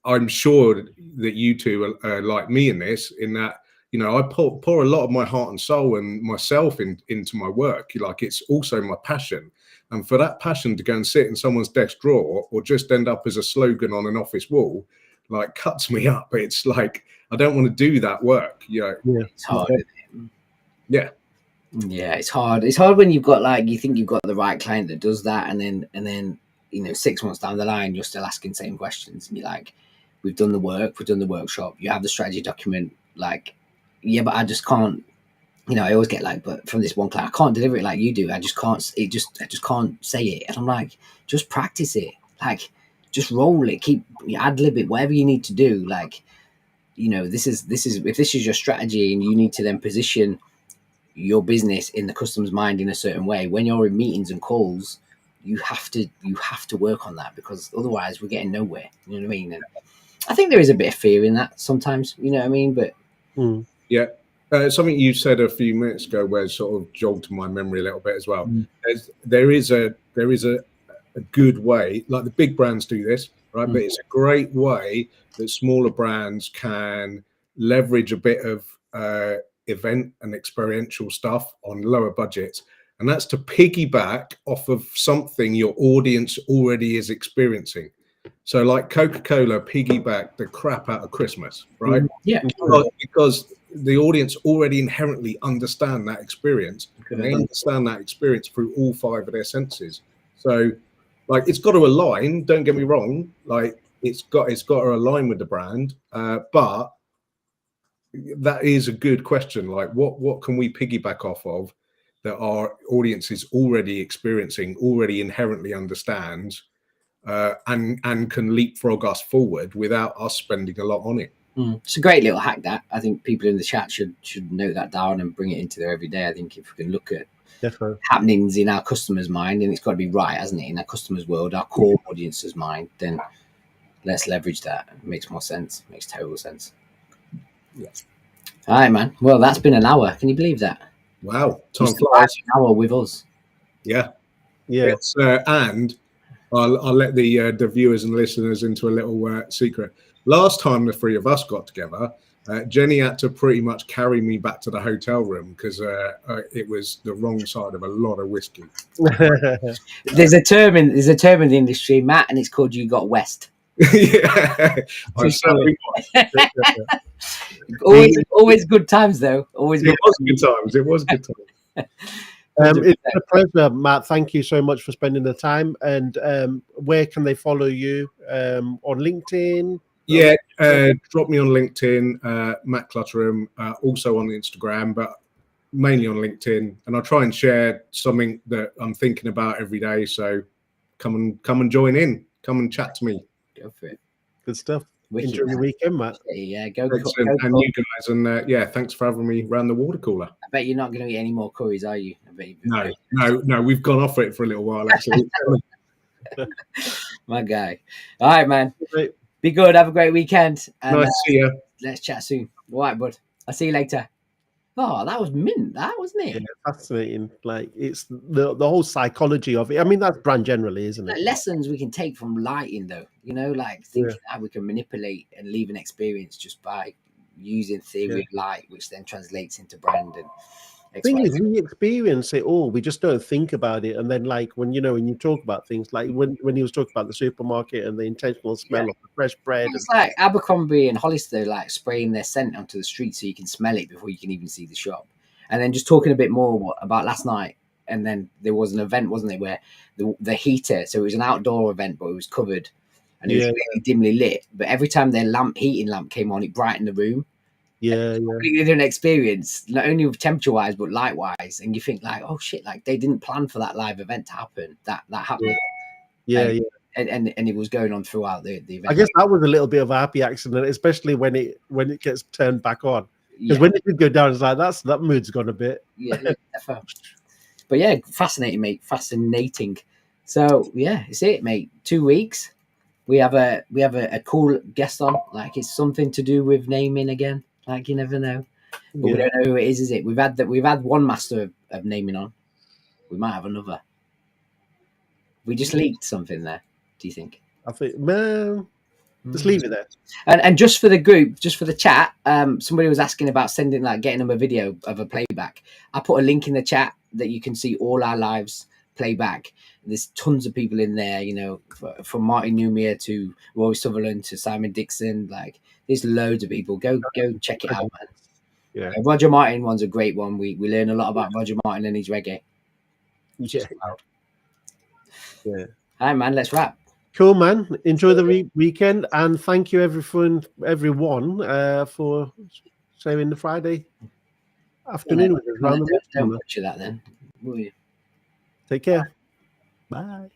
I'm sure that you two are like me in this, in that, you know, I pour a lot of my heart and soul and myself into my work. Like, it's also my passion. And for that passion to go and sit in someone's desk drawer or just end up as a slogan on an office wall, like, cuts me up. It's like, I don't want to do that work, you know. Yeah. it's hard. Yeah. Yeah, it's hard. It's hard when you've got, like, you think you've got the right client that does that, and then you know, 6 months down the line, you're still asking the same questions, and you're like, we've done the work, we've done the workshop, you have the strategy document, like, yeah, but I just can't. You know, I always get like, but from this one client, I can't deliver it like you do. I just can't. I just can't say it, and I'm like, just practice it. Like, just roll it, keep ad lib it, whatever you need to do. Like, you know, this is if this is your strategy, and you need to then position your business in the customer's mind in a certain way. When you're in meetings and calls, you have to work on that, because otherwise we're getting nowhere. You know what I mean? And I think there is a bit of fear in that sometimes. You know what I mean? But Yeah. Something you said a few minutes ago, where sort of jogged my memory a little bit as well. There is a good way, like the big brands do this, right? But it's a great way that smaller brands can leverage a bit of event and experiential stuff on lower budgets, and that's to piggyback off of something your audience already is experiencing. So, like Coca-Cola piggybacked the crap out of Christmas, right? yeah, Because the audience already inherently understand that experience, and they understand that experience through all 5 of their senses. So, like, it's got to align. Don't get me wrong. Like, it's got to align with the brand. But that is a good question. Like, what can we piggyback off of that our audience is already experiencing, already inherently understands, and can leapfrog us forward without us spending a lot on it. It's a great little hack. That, I think people in the chat should note that down and bring it into their everyday. I think if we can look at Definitely. happenings in our customer's mind, and it's got to be right, hasn't it? In our customer's world, our core audience's mind, then let's leverage that. It makes more sense. Makes total sense. Yeah. All right, man. Well, that's been an hour. Can you believe that? Wow, time Just flies. an hour with us. Yeah. Yeah. It's, and I'll let the viewers and listeners into a little secret. Last time the 3 of us got together, Jenny had to pretty much carry me back to the hotel room because it was the wrong side of a lot of whiskey. There's a term in the industry, Matt, and it's called "you got West." Yeah, I certainly was. always good times though. Always. It was good times. It was good times. It's been a pleasure, Matt. Thank you so much for spending the time. And where can they follow you? On LinkedIn? Yeah, drop me on LinkedIn, Matt Clutterham, also on Instagram, but mainly on LinkedIn. And I try and share something that I'm thinking about every day. So come and join in. Come and chat to me. Go for it. Good stuff. Wicked, Enjoy your weekend, Matt. Yeah, go. And you guys, and yeah, thanks for having me around the water cooler. I bet you're not going to eat any more curries, are you? I bet you. No, we've gone off it for a little while, actually. My guy. All right, man. Great. Be good. Have a great weekend. And, Nice to see you. Let's chat soon. All right, bud. I'll see you later. Oh, that was mint, that wasn't it? Yeah, fascinating. Like, it's the whole psychology of it. I mean, that's brand generally, isn't it? Like, lessons we can take from lighting, though. You know, like thinking how we can manipulate and leave an experience just by using theory of light, which then translates into brand. And the thing is, we experience it all. We just don't think about it. And then, like, when you talk about things, like when he was talking about the supermarket and the intentional smell of the fresh bread. It's like Abercrombie and Hollister, like spraying their scent onto the street so you can smell it before you can even see the shop. And then just talking a bit more about last night. And then there was an event, wasn't there, where the heater, so it was an outdoor event, but it was covered and it was really dimly lit. But every time their heating lamp came on, it brightened the room. Yeah. Completely different experience, not only with temperature wise, but light wise. And you think like, oh shit, like they didn't plan for that live event to happen. That happened. Yeah, like, and it was going on throughout the event. I guess that was a little bit of a happy accident, especially when it gets turned back on. Because Yeah. when it did go down, it's like that mood's gone a bit. Yeah, definitely. But yeah, fascinating, mate. Fascinating. So yeah, it's it, mate. 2 weeks. We have a cool guest on. Like it's something to do with naming again. Like you never know. But we don't know who it is it? We've had one master of naming on. We might have another. We just leaked something there. Do you think? I think, man, just leave it there. And just for the group, just for the chat, somebody was asking about getting them a video of a playback. I put a link in the chat that you can see all our lives playback. There's tons of people in there, you know, from Martin Newmere to Roy Sutherland to Simon Dixon. Like, there's loads of people. Go check it out, man. Yeah. Roger Martin one's a great one. We learn a lot about Roger Martin and his reggae. Yeah. All right, man. Let's wrap. Cool, man. Enjoy the weekend, and thank you everyone for sharing the Friday afternoon with us. Don't butcher that then, will you? Take care. Bye.